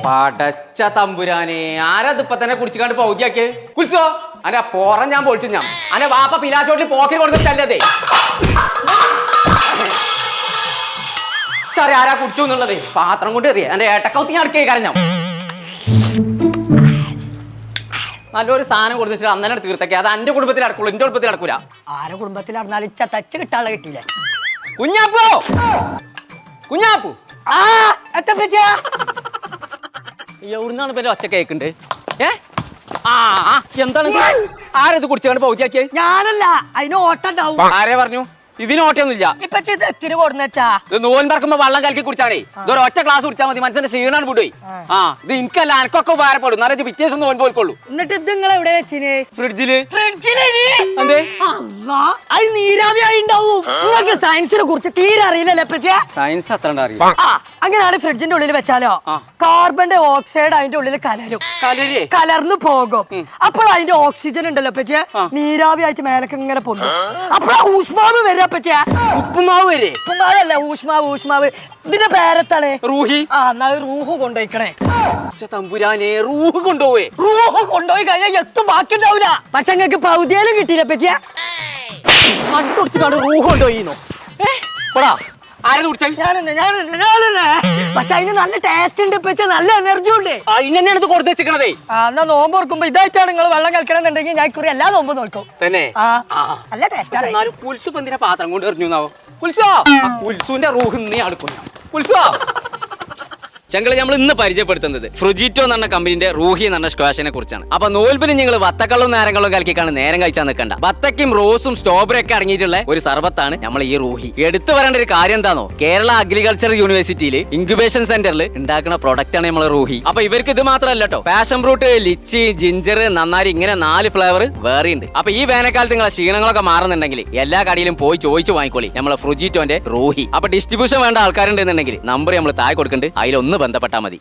പടച്ച തമ്പുരാനെ ആരത് ഇപ്പൊ തന്നെ കുടിച്ചിക്കാണ്ട് പൗതിയാക്കിയേ കുളിച്ചോ അന്റെ പോറം ഞാൻ പൊളിച്ചു ഞാൻ അന്റെ വാപ്പ പിലാച്ചോട്ടിൽ പോക്കി കൊടുത്തിട്ടല്ലേ സാറേ ആരാ കുടിച്ചു എന്നുള്ളത് പാത്രം കൊണ്ട് എറിയ എന്റെ ഏട്ടക്കൗത്തി അടുക്കേ കരഞ്ഞോ നല്ലൊരു സാധനം കൊടുത്തിട്ട് അന്നെ തീർത്തേക്ക് അത് എന്റെ കുടുംബത്തിൽ നടക്കുള്ളൂ എന്റെ കുടുംബത്തിൽ നടക്കൂല ആരെ കുടുംബത്തിൽ നടന്നാലും തച്ച് കിട്ടാളെ കിട്ടിയില്ലേ കുഞ്ഞാപ്പു കുഞ്ഞാപ്പു ആ എത്തപ്പച്ച എവിടുന്നാണ് പിന്നെ ഒച്ച കേക്കുണ്ട് എന്താണ് ആരത് കുടിച്ചാണ്ട് പൗതിയാക്കിയേ ഞാനല്ല അതിന് ഓട്ടം ഉണ്ടാവും ആരെ പറഞ്ഞു ഇതിന് ഓട്ടൊന്നുമില്ല ഇപ്പച്ചി ഇത് എത്തിന് കൊടുന്നച്ചാ ഇത് നോൻ പറക്കുമ്പോ വെള്ളം കലക്കി കുടിച്ചാണേ ഇതൊരു ഒറ്റ ഗ്ലാസ് കുടിച്ചാൽ മതി മനസ്സിന്റെ ക്ഷീണാണ് വിടുവേ ഇത് എനിക്കല്ല എനക്കൊക്കെ ഉപകാരപ്പെടും എന്നാലും പിറ്റേ ദിവസം നോൻ പോൽക്കൊള്ളൂ എന്നിട്ട് ഇത് നിങ്ങൾ എവിടെ വെച്ചിന് ഫ്രിഡ്ജില് ഫ്രിഡ്ജില് അത് നീരാവിയായി ഉണ്ടാവും നിങ്ങൾക്ക് സയൻസിനെ കുറിച്ച് തീരെ അറിയില്ലല്ലേ പറ്റിയ സയൻസ് അത്ര അറിയാം അങ്ങനെയാണ് ഫ്രിഡ്ജിന്റെ ഉള്ളിൽ വെച്ചാലോ കാർബൺ ഓക്സൈഡ് അതിന്റെ ഉള്ളിൽ കലർന്നു പോകും അപ്പോൾ അതിന്റെ ഓക്സിജൻ ഉണ്ടല്ലോ പറ്റിയ നീരാവി ആയിട്ട് മേലക്ക് ഇങ്ങനെ പൊന്നു അപ്പോഴാ ഊഷ്മാവ് വരിക പറ്റിയ ഉപ്പുമാവ് വരെ ഉപ്പുമാവല്ല ഊഷ്മാവ് ഇതിന്റെ പേരത്താണ് റൂഹി എന്നാ റൂഹ് കൊണ്ടുപോയിക്കണേ തമ്പുരാനെ റൂഹ് കൊണ്ടുപോയി കൊണ്ടുപോയി കഴിഞ്ഞാൽ എത്തും ബാക്കി ഉണ്ടാവില്ല പക്ഷെ ഞങ്ങൾക്ക് പൗതിയാലും കിട്ടിയില്ല പറ്റിയ മട്ടുടിച്ചിട്ടാണ് റൂഹ് കൊണ്ടുപോയിന്നോ പക്ഷെ അതിന് നല്ല ടേസ്റ്റ് ഉണ്ട് ഇപ്പൊ നല്ല എനർജി ഉണ്ട് അതിനെയാണ് ഇത് കൊടുത്തു വെച്ചിക്കണതേ എന്നാ നോമ്പ് ഓർക്കുമ്പോ ഇതായിട്ടാണ് നിങ്ങൾ വെള്ളം കളിക്കണമെന്നുണ്ടെങ്കിൽ ഞാൻ കുറി എല്ലാ നോമ്പ് നോക്കും തന്നെ നല്ല ടേസ്റ്റ് പുൽസു എന്തിനാ പാത്രം കൊണ്ട് എറിഞ്ഞു പുൽസോ പുൽസുവിന്റെ റൂഹ് നീ അടുക്കുന്നു പുൽസോ ഞങ്ങൾ നമ്മൾ ഇന്ന് പരിചയപ്പെടുത്തുന്നത് ഫ്രുജിറ്റോ എന്ന് പറഞ്ഞ കമ്പനിന്റെ റൂഹി എന്ന് പറഞ്ഞ സ്ക്വാഷിനെ കുറിച്ചാണ്. അപ്പൊ നോൽബിന് നിങ്ങൾ വത്തക്കള്ളും നേരങ്ങളും കലക്കിക്കാണ് നേരം കഴിച്ചാൽ നിൽക്കണ്ട. വത്തക്കും റോസും സ്ട്രോബെറി ഒക്കെ അടങ്ങിയിട്ടുള്ള ഒരു സർബത്താണ് നമ്മൾ ഈ റൂഹി. എടുത്തു പറയേണ്ട ഒരു കാര്യം എന്താണോ, കേരള അഗ്രികൾച്ചർ യൂണിവേഴ്സിറ്റിയിൽ ഇൻക്യുബേഷൻ സെന്ററിൽ ഉണ്ടാക്കുന്ന പ്രൊഡക്റ്റ് ആണ് നമ്മൾ റൂഹി. അപ്പൊ ഇവർക്ക് ഇത് മാത്രമല്ല കേട്ടോ, പാഷൻ ഫ്രൂട്ട്, ലിച്ചി, ജിഞ്ചർ, നന്നാരി ഇങ്ങനെ 4 ഫ്ലേവർ വേറെ ഉണ്ട്. അപ്പൊ ഈ വേനൽക്കാലത്ത് നിങ്ങളെ ക്ഷീണങ്ങളൊക്കെ മാറുന്നുണ്ടെങ്കിൽ എല്ലാ കടയിലും പോയി ചോദിച്ചു വാങ്ങിക്കോളി നമ്മളെ ഫ്രുജിറ്റോന്റെ റൂഹി. അപ്പൊ ഡിസ്ട്രിബ്യൂഷൻ വേണ്ട ആൾക്കാരുണ്ടെന്നുണ്ടെങ്കിൽ നമ്പർ നമ്മൾ താഴെ കൊടുക്കുന്നുണ്ട്, അതിലൊന്ന് ബന്ധപ്പെട്ടാൽ മതി.